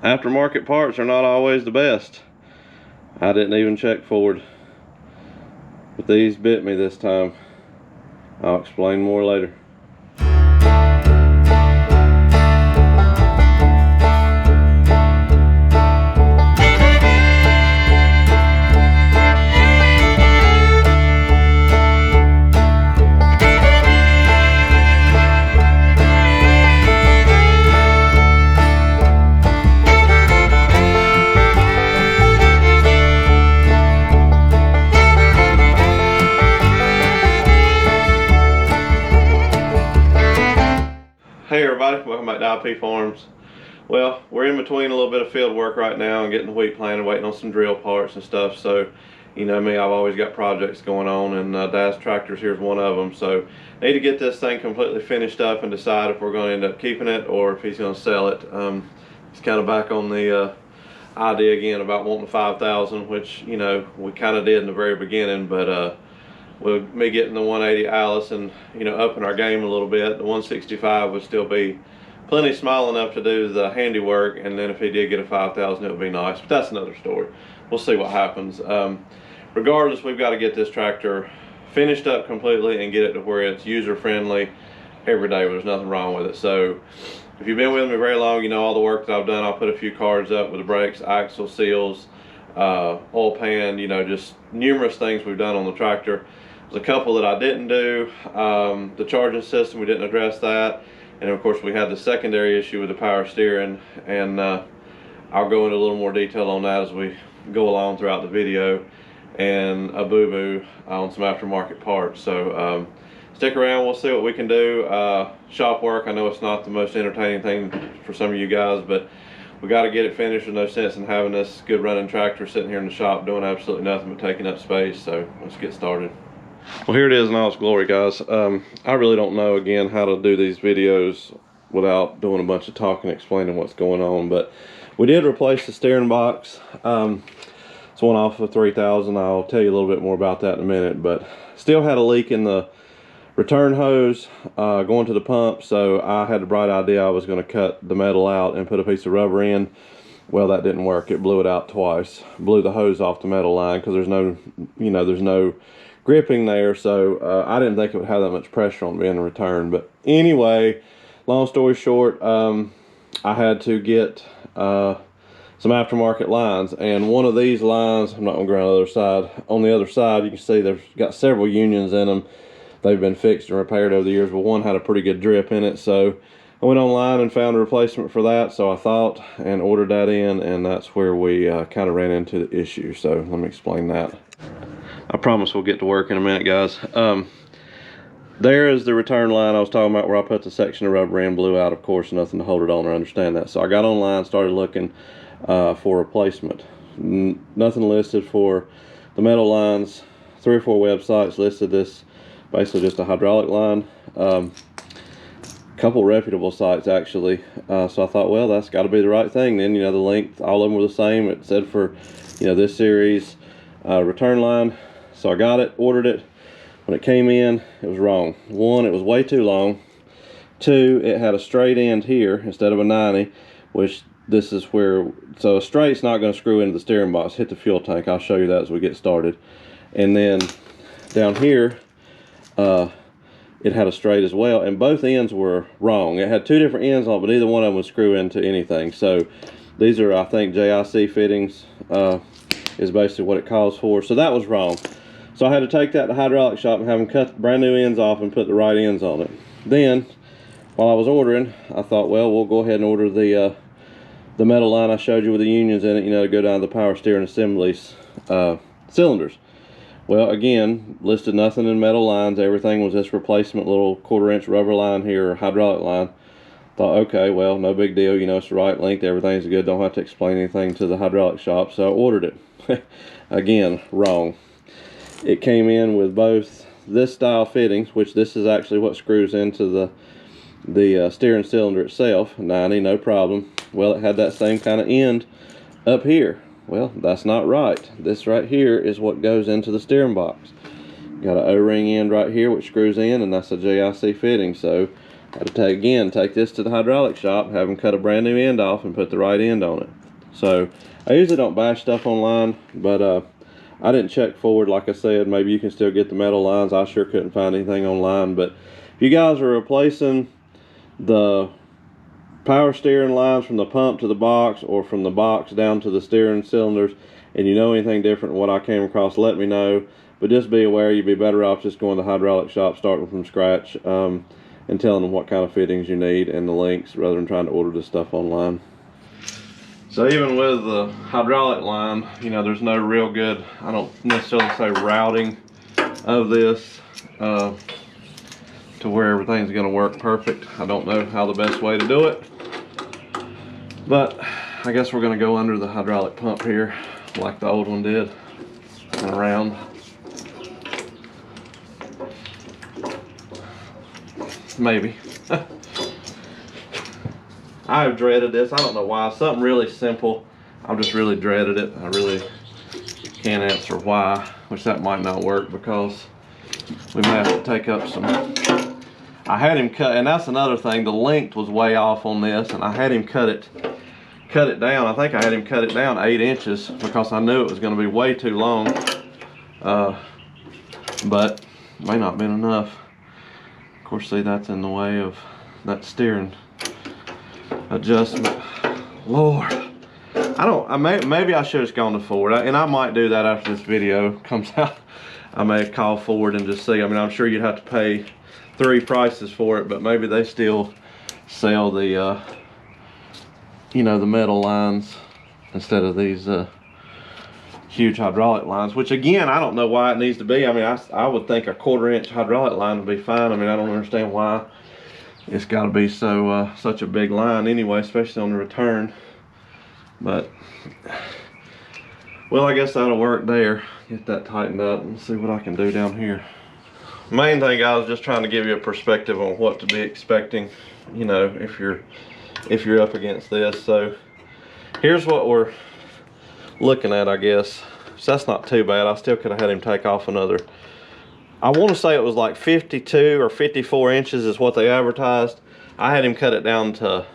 Aftermarket parts are not always the best. I didn't even check forward, but these bit me this time. I'll explain more later. Hey everybody, welcome back to IP Farms. Well, we're in between a little bit of field work right now and getting the wheat planted, waiting on some drill parts and stuff. So, you know me, I've always got projects going on, and Dad's Tractors here's one of them. So, need to get this thing completely finished up and decide if we're going to end up keeping it or if he's going to sell it. He's kind of back on the idea again about wanting 5,000, which, you know, we kind of did in the very beginning, but with me getting the 180 Alice and, you know, upping our game a little bit, the 165 would still be plenty small enough to do the handiwork, and then if he did get a 5,000 it would be nice, but that's another story. We'll see what happens. Regardless, we've got to get this tractor finished up completely and get it to where it's user friendly every day, where there's nothing wrong with it. So if you've been with me very long, you know all the work that I've done. I'll put a few cards up with the brakes, axle seals, oil pan, you know, just numerous things we've done on the tractor. There's a couple that I didn't do. The charging system, we didn't address that. And of course we had the secondary issue with the power steering, and I'll go into a little more detail on that as we go along throughout the video, and a boo-boo on some aftermarket parts. So stick around, we'll see what we can do. Shop work, I know it's not the most entertaining thing for some of you guys, but we got to get it finished. There's no sense in having this good running tractor sitting here in the shop doing absolutely nothing but taking up space. So let's get started. Well, here it is in all its glory, guys. I really don't know, again, how to do these videos without doing a bunch of talking, explaining what's going on. But we did replace the steering box. It's one off of 3000. I'll tell you a little bit more about that in a minute. But still had a leak in the return hose going to the pump. So I had the bright idea I was going to cut the metal out and put a piece of rubber in. Well, that didn't work. It blew it out twice. Blew the hose off the metal line because there's no, you know, there's no gripping there, so I didn't think it would have that much pressure on being in return. But anyway, long story short, I had to get some aftermarket lines, and one of these lines, I'm not going to go on the other side. On the other side, you can see they've got several unions in them. They've been fixed and repaired over the years, but one had a pretty good drip in it, so I went online and found a replacement for that, so I thought, and ordered that in, and that's where we kind of ran into the issue. So let me explain that. I promise we'll get to work in a minute, guys. There is the return line I was talking about, where I put the section of rubber in, blew out, of course, nothing to hold it on or understand that. So I got online, started looking for a replacement. Nothing listed for the metal lines. 3 or 4 websites listed this, basically just a hydraulic line. Couple reputable sites actually. So I thought, well, that's got to be the right thing then. You know, the length, all of them were the same. It said for, you know, this series return line. So I got it, ordered it. When it came in, it was wrong. 1, it was way too long. 2, it had a straight end here instead of a 90, which this is where, so a straight's not going to screw into the steering box, hit the fuel tank. I'll show you that as we get started. And then down here, it had a straight as well, and both ends were wrong. It had 2 different ends on it, but neither one of them would screw into anything. So these are, I think, JIC fittings. Is basically what it calls for. So that was wrong. So I had to take that to the hydraulic shop and have them cut brand new ends off and put the right ends on it. Then, while I was ordering, I thought, well, we'll go ahead and order the metal line I showed you with the unions in it, you know, to go down to the power steering assemblies cylinders. Well, again, listed nothing in metal lines. Everything was this replacement little 1/4-inch rubber line here, or hydraulic line. Thought, okay, well, no big deal, you know, it's the right length, everything's good, don't have to explain anything to the hydraulic shop. So I ordered it. Again, wrong. It came in with both this style fittings, which this is actually what screws into the steering cylinder itself. 90, no problem. Well, it had that same kind of end up here. Well, that's not right. This right here is what goes into the steering box. Got an O-ring end right here which screws in, and that's a JIC fitting. So Got to take this to the hydraulic shop, have them cut a brand new end off and put the right end on it. So I usually don't bash stuff online, but I didn't check forward. Like I said, maybe you can still get the metal lines. I sure couldn't find anything online. But if you guys are replacing the power steering lines from the pump to the box, or from the box down to the steering cylinders, and you know anything different than what I came across, let me know. But just be aware, you'd be better off just going to the hydraulic shop, starting from scratch, and telling them what kind of fittings you need and the links, rather than trying to order this stuff online. So even with the hydraulic line, you know, there's no real good, I don't necessarily say routing of this to where everything's going to work perfect. I don't know how the best way to do it, but I guess we're going to go under the hydraulic pump here like the old one did, and around. Maybe. I've dreaded this. I don't know why. Something really simple. I've just really dreaded it. I really can't answer why, which that might not work because we may have to take up some. I had him cut, and that's another thing. The length was way off on this, and I had him cut it down. I think I had him cut it down 8 inches because I knew it was going to be way too long. But it may not have been enough. Of course, see, that's in the way of that steering adjustment. Lord, maybe I should have gone to Ford, and I might do that after this video comes out. I may call Ford and just see. I mean, I'm sure you'd have to pay 3 prices for it, but maybe they still sell the you know, the metal lines instead of these huge hydraulic lines, which again, I don't know why it needs to be. I mean, I would think a 1/4 inch hydraulic line would be fine. I mean, I don't understand why it's got to be so such a big line anyway, especially on the return. But well, I guess that'll work there. Get that tightened up and see what I can do down here. Main thing, I was just trying to give you a perspective on what to be expecting, you know, if you're up against this. So here's what we're looking at, I guess. So that's not too bad. I still could have had him take off another, I want to say it was like 52 or 54 inches is what they advertised. I had him cut it down to,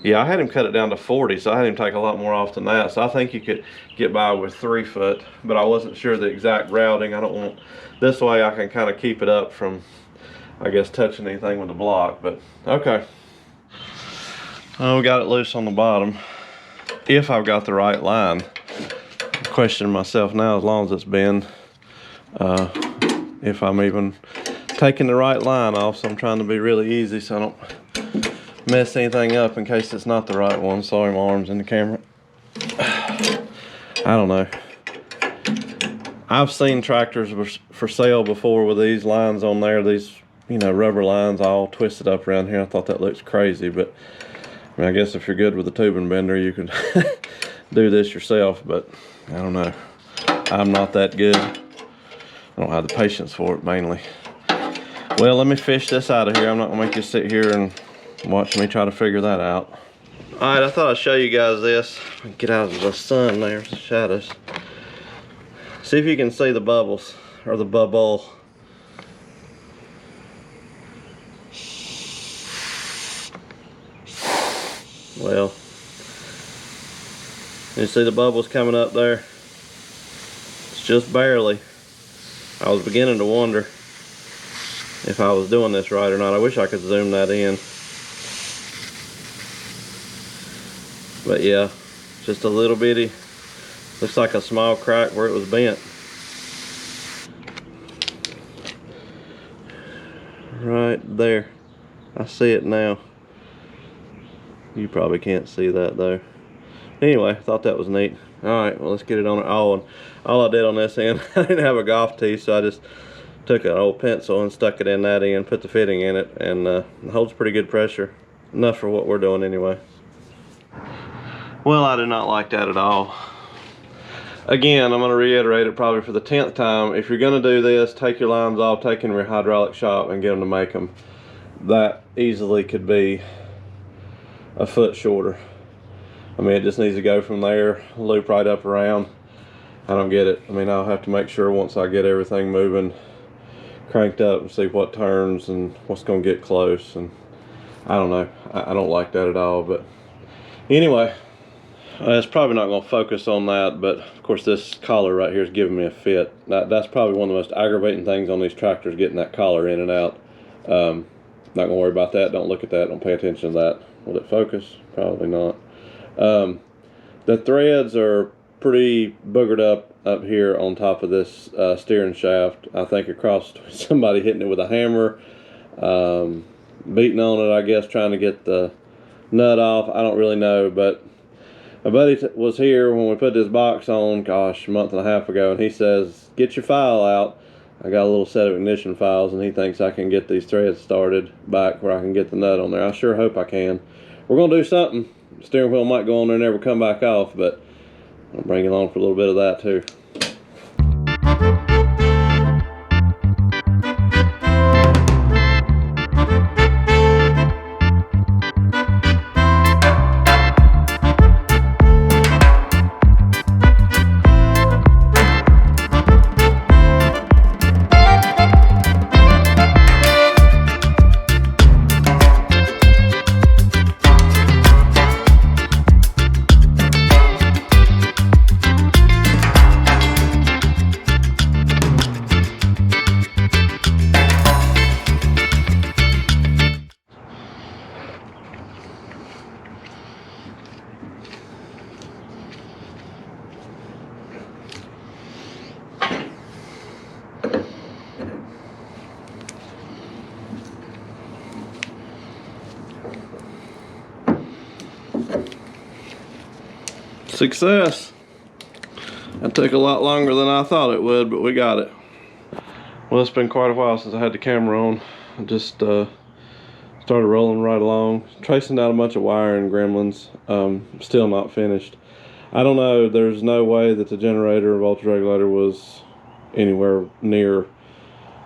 yeah, I had him cut it down to 40, so I had him take a lot more off than that. So I think you could get by with 3 foot, but I wasn't sure the exact routing. I don't want, this way I can kind of keep it up from, I guess, touching anything with the block. But okay, we got it loose on the bottom. If I've got the right line, I'm questioning myself now, as long as it's been, if I'm even taking the right line off. So I'm trying to be really easy so I don't mess anything up in case it's not the right one. Sorry, my arm's in the camera. I don't know. I've seen tractors for sale before with these lines on there, these, you know, rubber lines all twisted up around here. I thought that looks crazy, but I mean, I guess if you're good with a tubing bender, you can do this yourself, but I don't know. I'm not that good. I don't have the patience for it, mainly. Well, let me fish this out of here. I'm not gonna make you sit here and watch me try to figure that out. All right, I thought I'd show you guys this. Get out of the sun there, the shadows. See if you can see the bubbles, or the bubble. Well, you see the bubbles coming up there? It's just barely. I was beginning to wonder if I was doing this right or not. I wish I could zoom that in. But yeah, just a little bitty, looks like a small crack where it was bent. Right there. I see it now. You probably can't see that though. Anyway, I thought that was neat. Alright, well, let's get it on. Oh, and all I did on this end, I didn't have a golf tee, so I just took an old pencil and stuck it in that end, put the fitting in it, and it holds pretty good pressure. Enough for what we're doing anyway. Well, I do not like that at all. Again, I'm going to reiterate it probably for the 10th time. If you're going to do this, take your lines off, take them to your hydraulic shop and get them to make them. That easily could be a foot shorter. I mean, it just needs to go from there, loop right up around. I don't get it. I mean, I'll have to make sure once I get everything moving, cranked up and see what turns and what's going to get close. And I don't know, I don't like that at all. But anyway, it's probably not going to focus on that, but of course this collar right here is giving me a fit. That's probably one of the most aggravating things on these tractors, getting that collar in and out. Not going to worry about that. Don't look at that. Don't pay attention to that. Will it focus? Probably not. The threads are pretty boogered up here on top of this steering shaft. I think across somebody hitting it with a hammer, beating on it, I guess, trying to get the nut off. I don't really know, but my buddy was here when we put this box on, gosh, a month and a half ago, and he says, get your file out. I got a little set of ignition files, and he thinks I can get these threads started back where I can get the nut on there. I sure hope I can. We're going to do something. The steering wheel might go on there and never come back off, but I'll bring it on for a little bit of that too. Success. That took a lot longer than I thought it would, but we got it. Well, it's been quite a while since I had the camera on. I just started rolling right along, tracing out a bunch of wiring gremlins. Still not finished. I don't know, there's no way that the generator or voltage regulator was anywhere near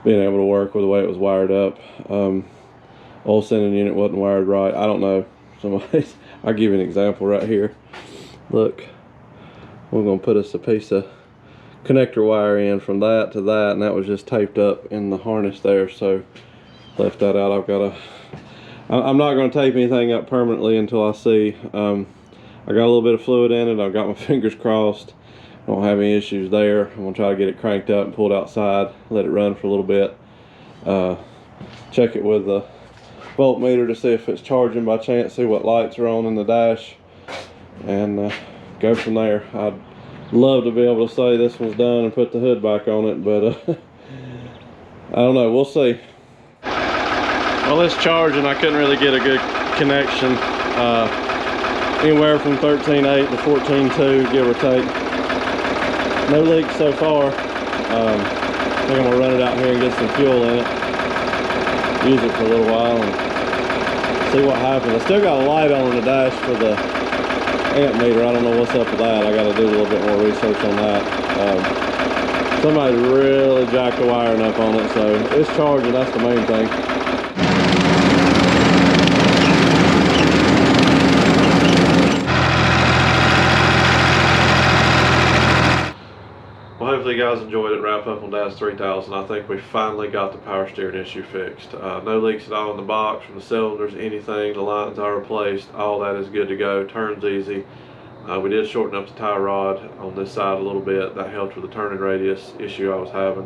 being able to work with the way it was wired up. Oil sending unit wasn't wired right. I don't know. I'll give you an example right here. Look, we're going to put us a piece of connector wire in from that to that, and that was just taped up in the harness there, so left that out. I'm not going to tape anything up permanently until I see. I got a little bit of fluid in it. I've got my fingers crossed. I don't have any issues there. I'm going to try to get it cranked up and pulled outside, let it run for a little bit. Check it with the voltmeter to see if it's charging by chance, see what lights are on in the dash, and go from there. I'd love to be able to say this one's done and put the hood back on it, but I don't know, we'll see. Well, it's charging. I couldn't really get a good connection. Anywhere from 13.8 to 14.2, give or take. No leaks so far. I think I'm gonna run it out here and get some fuel in it, use it for a little while and see what happens. I still got a light on in the dash for the amp meter. I don't know what's up with that. I got to do a little bit more research on that. Somebody really jacked the wiring up on it, so it's charging. That's the main thing. Well, hopefully you guys enjoyed it. Wrap up on Dad's 3000. I think we finally got the power steering issue fixed. No leaks at all in the box, from the cylinders, anything. The lines are replaced. All that is good to go. Turns easy. We did shorten up the tie rod on this side a little bit. That helped with the turning radius issue I was having.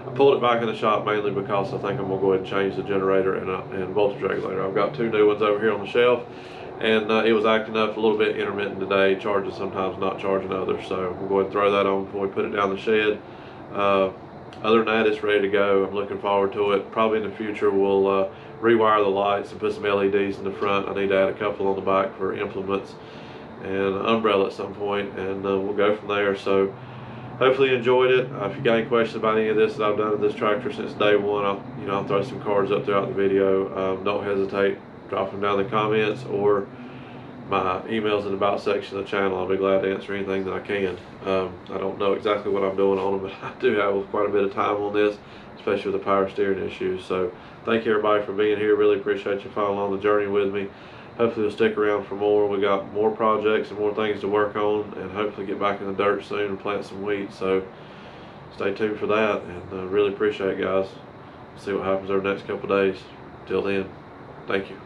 I pulled it back in the shop mainly because I think I'm going to go ahead and change the generator and voltage regulator. I've got two new ones over here on the shelf, and it was acting up a little bit intermittent today, charging sometimes, not charging others. So we'll go ahead and throw that on before we put it down the shed. Other than that, it's ready to go. I'm looking forward to it. Probably in the future we'll rewire the lights and put some LEDs in the front. I need to add a couple on the back for implements and an umbrella at some point, and we'll go from there. So hopefully you enjoyed it. If you got any questions about any of this that I've done to this tractor since day one, I'll throw some cards up throughout the video. Don't hesitate, drop them down in the comments or my emails in the about section of the channel. I'll be glad to answer anything that I can. I don't know exactly what I'm doing on them, but I do have quite a bit of time on this, especially with the power steering issues. So thank you everybody for being here. Really appreciate you following on the journey with me. Hopefully you'll stick around for more. We got more projects and more things to work on, and hopefully get back in the dirt soon and plant some wheat. So stay tuned for that, and really appreciate it, guys. see what happens over the next couple of days. Till then, thank you.